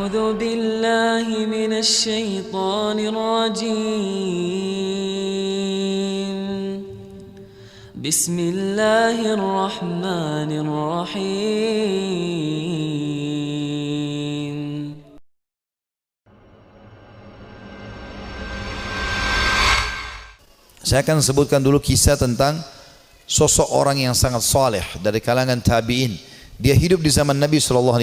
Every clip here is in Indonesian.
أعوذ بالله من الشيطان الرجيم. بسم الله الرحمن الرحيم. Saya akan sebutkan dulu kisah tentang sosok orang yang sangat saleh dari kalangan tabi'in. Dia hidup di zaman Nabi SAW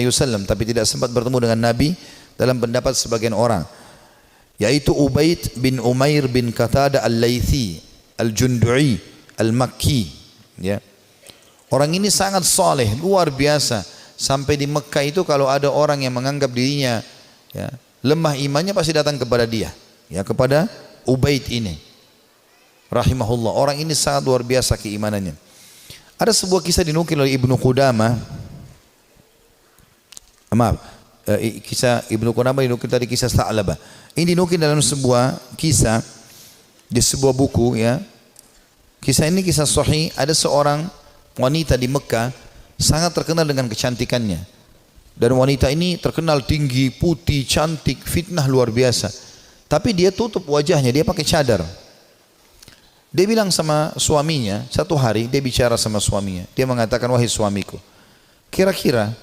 tapi tidak sempat bertemu dengan Nabi dalam pendapat sebagian orang, yaitu Ubaid bin Umair bin Qatadah al-Laythi al-Jundu'i al-Makki. Ya. Orang ini sangat saleh, luar biasa. Sampai di Mekah itu kalau ada orang yang menganggap dirinya ya, lemah imannya pasti datang kepada dia, ya, kepada Ubaid ini. Rahimahullah, orang ini sangat luar biasa keimanannya. Ada sebuah kisah dinukil oleh Ibnu Qudamah. Kisah Ibnu Qudamah dinukil tadi kisah Tha'labah. Ini dinukil dalam sebuah kisah di sebuah buku, ya. Kisah ini kisah sahih. Ada seorang wanita di Mekah sangat terkenal dengan kecantikannya. Dan wanita ini terkenal tinggi, putih, cantik, fitnah luar biasa. Tapi dia tutup wajahnya, dia pakai cadar. Dia bilang sama suaminya, satu hari dia bicara sama suaminya. Dia mengatakan, wahai suamiku, kira-kira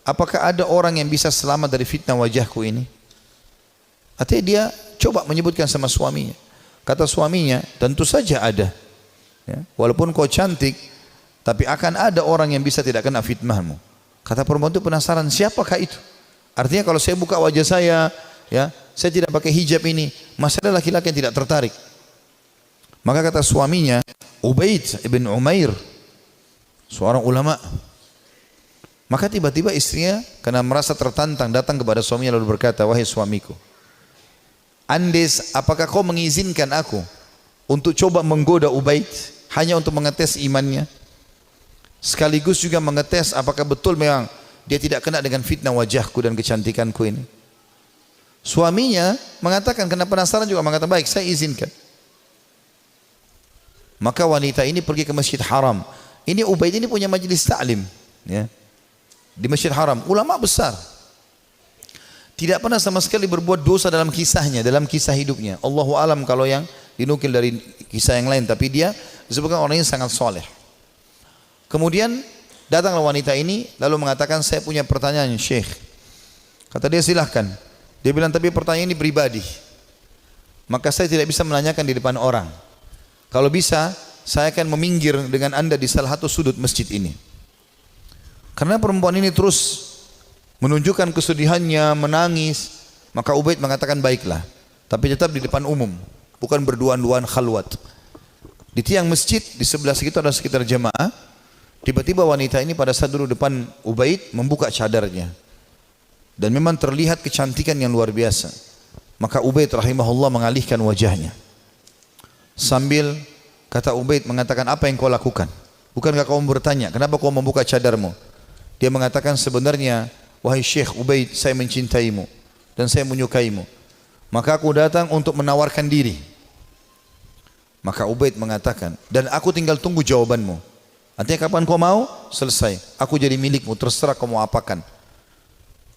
apakah ada orang yang bisa selamat dari fitnah wajahku ini? Artinya dia coba menyebutkan sama suaminya. Kata suaminya, tentu saja ada. Ya, walaupun kau cantik, tapi akan ada orang yang bisa tidak kena fitnahmu. Kata perempuan itu penasaran, siapakah itu? Artinya kalau saya buka wajah saya, ya, saya tidak pakai hijab ini, masih ada laki-laki yang tidak tertarik. Maka kata suaminya, Ubaid ibn Umair, seorang ulama. Maka tiba-tiba istrinya karena merasa tertantang datang kepada suaminya lalu berkata, wahai suamiku, Andes, apakah kau mengizinkan aku untuk coba menggoda Ubaid hanya untuk mengetes imannya, sekaligus juga mengetes apakah betul memang dia tidak kena dengan fitnah wajahku dan kecantikanku ini? Suaminya mengatakan, karena penasaran juga mengatakan, baik, saya izinkan. Maka wanita ini pergi ke Masjid Haram. Ini Ubaid ini punya majelis ta'lim, ya, di Masjid Haram, ulama besar. Tidak pernah sama sekali berbuat dosa dalam kisahnya, dalam kisah hidupnya. Allahu alam kalau yang dinukil dari kisah yang lain, tapi dia disebutkan orang ini sangat soleh. Kemudian datanglah wanita ini lalu mengatakan, saya punya pertanyaan Syekh. Kata dia, silahkan. Dia bilang, tapi pertanyaan ini pribadi, maka saya tidak bisa menanyakan di depan orang. Kalau bisa, saya akan meminggir dengan anda di salah satu sudut masjid ini. Karena perempuan ini terus menunjukkan kesedihannya, menangis. Maka Ubaid mengatakan, baiklah, tapi tetap di depan umum, bukan berduaan-duaan khalwat. Di tiang masjid, di sebelah situ ada sekitar jamaah. Tiba-tiba wanita ini pada saat duduk depan Ubaid membuka cadarnya. Dan memang terlihat kecantikan yang luar biasa. Maka Ubaid rahimahullah mengalihkan wajahnya. Sambil kata Ubaid mengatakan, apa yang kau lakukan? Bukankah kau bertanya, kenapa kau membuka cadarmu? Dia mengatakan, sebenarnya wahai Syekh Ubaid, saya mencintaimu dan saya menyukaimu. Maka aku datang untuk menawarkan diri. Maka Ubaid mengatakan, dan aku tinggal tunggu jawabanmu. Artinya kapan kau mau? Selesai, aku jadi milikmu, terserah kau mau apakan.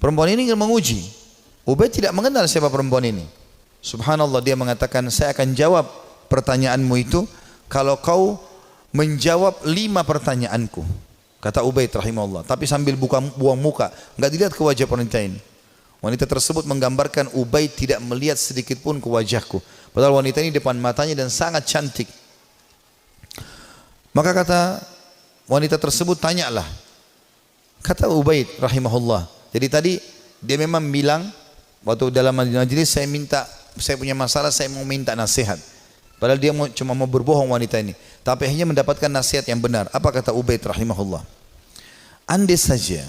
Perempuan ini ingin menguji. Ubaid tidak mengenal siapa perempuan ini. Subhanallah, dia mengatakan, saya akan jawab pertanyaanmu itu kalau kau menjawab 5 pertanyaanku. Kata Ubaid rahimahullah, tapi sambil buang muka, enggak dilihat ke wajah wanita ini. Wanita tersebut menggambarkan Ubaid tidak melihat sedikit pun ke wajahku, padahal wanita ini depan matanya dan sangat cantik. Maka kata wanita tersebut, tanyalah. Kata Ubaid rahimahullah, jadi tadi dia memang bilang waktu dalam majelis, saya punya masalah, saya mau minta nasihat. Padahal dia cuma mau berbohong wanita ini, tapi akhirnya mendapatkan nasihat yang benar. Apa kata Ubaid rahimahullah? Andai saja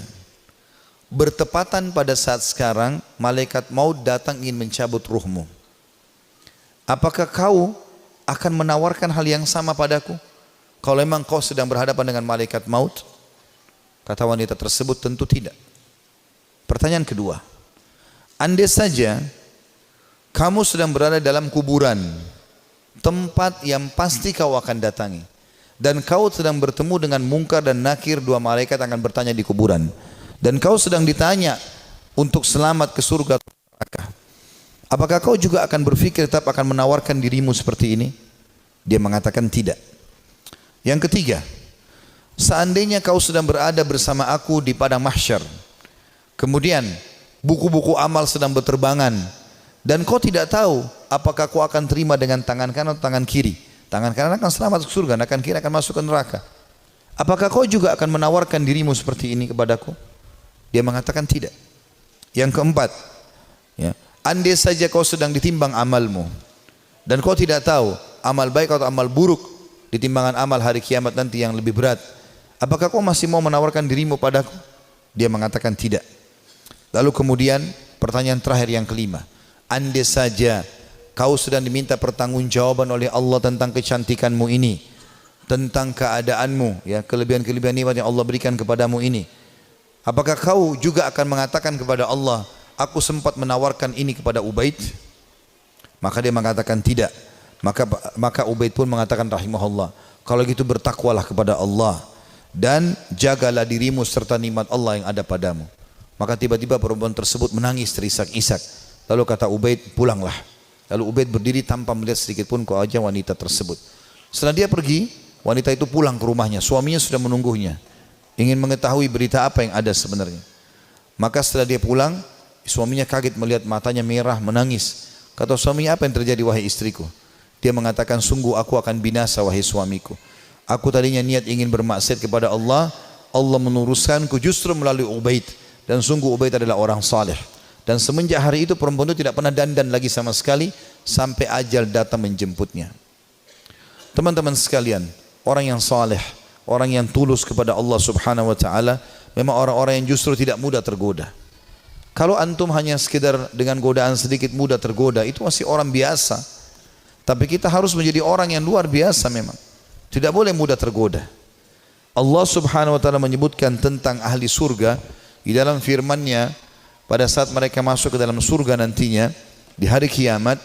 bertepatan pada saat sekarang malaikat maut datang ingin mencabut ruhmu, apakah kau akan menawarkan hal yang sama padaku? Kalau memang kau sedang berhadapan dengan malaikat maut? Kata wanita tersebut, tentu tidak. Pertanyaan kedua, andai saja kamu sedang berada dalam kuburan, tempat yang pasti kau akan datangi, dan kau sedang bertemu dengan Munkar dan Nakir, 2 malaikat akan bertanya di kuburan, dan kau sedang ditanya untuk selamat ke surga atau neraka. Apakah kau juga akan berpikir tetap akan menawarkan dirimu seperti ini? Dia mengatakan tidak. Yang ketiga, seandainya kau sedang berada bersama aku di padang mahsyar, kemudian buku-buku amal sedang berterbangan, dan kau tidak tahu apakah kau akan terima dengan tangan kanan atau tangan kiri. Tangan kanan akan selamat ke surga, tangan kiri akan masuk ke neraka. Apakah kau juga akan menawarkan dirimu seperti ini kepadaku? Dia mengatakan tidak. Yang keempat, ya, andai saja kau sedang ditimbang amalmu dan kau tidak tahu amal baik atau amal buruk di timbangan amal hari kiamat nanti yang lebih berat, apakah kau masih mau menawarkan dirimu padaku? Dia mengatakan tidak. Lalu kemudian pertanyaan terakhir yang kelima, andai saja kau sedang diminta pertanggungjawaban oleh Allah tentang kecantikanmu ini, tentang keadaanmu, ya, kelebihan-kelebihan nikmat yang Allah berikan kepadamu ini, apakah kau juga akan mengatakan kepada Allah, aku sempat menawarkan ini kepada Ubaid? Maka dia mengatakan tidak. Maka Ubaid pun mengatakan rahimahullah, kalau gitu bertakwalah kepada Allah dan jagalah dirimu serta nikmat Allah yang ada padamu. Maka tiba-tiba perempuan tersebut menangis terisak-isak. Lalu kata Ubaid, pulanglah. Lalu Ubaid berdiri tanpa melihat sedikit pun ke wajah wanita tersebut. Setelah dia pergi, wanita itu pulang ke rumahnya. Suaminya sudah menunggunya, ingin mengetahui berita apa yang ada sebenarnya. Maka setelah dia pulang, suaminya kaget melihat matanya merah, menangis. Kata suaminya, apa yang terjadi wahai istriku? Dia mengatakan, sungguh aku akan binasa wahai suamiku. Aku tadinya niat ingin bermaksiat kepada Allah, Allah menuruskanku justru melalui Ubaid. Dan sungguh Ubaid adalah orang saleh. Dan semenjak hari itu perempuan itu tidak pernah dandan lagi sama sekali sampai ajal datang menjemputnya. Teman-teman sekalian, orang yang saleh, orang yang tulus kepada Allah Subhanahu wa taala memang orang-orang yang justru tidak mudah tergoda. Kalau antum hanya sekedar dengan godaan sedikit mudah tergoda, itu masih orang biasa. Tapi kita harus menjadi orang yang luar biasa memang. Tidak boleh mudah tergoda. Allah Subhanahu wa taala menyebutkan tentang ahli surga di dalam firman-Nya pada saat mereka masuk ke dalam surga nantinya di hari kiamat,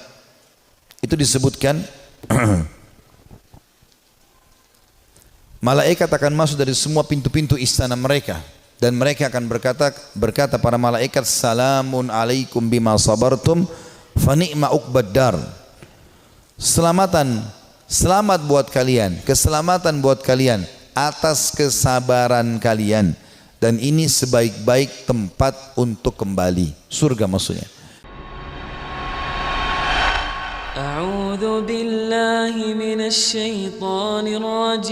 itu disebutkan malaikat akan masuk dari semua pintu-pintu istana mereka dan mereka akan berkata para malaikat, salamun alaikum bima sabartum fa ni'ma uqbad dar. Selamat buat kalian, keselamatan buat kalian atas kesabaran kalian, dan ini sebaik-baik tempat untuk kembali, surga maksudnya. A'udzu billahi minasy syaithanir rajim.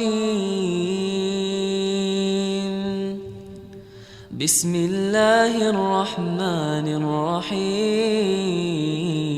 Bismillahirrahmanirrahim.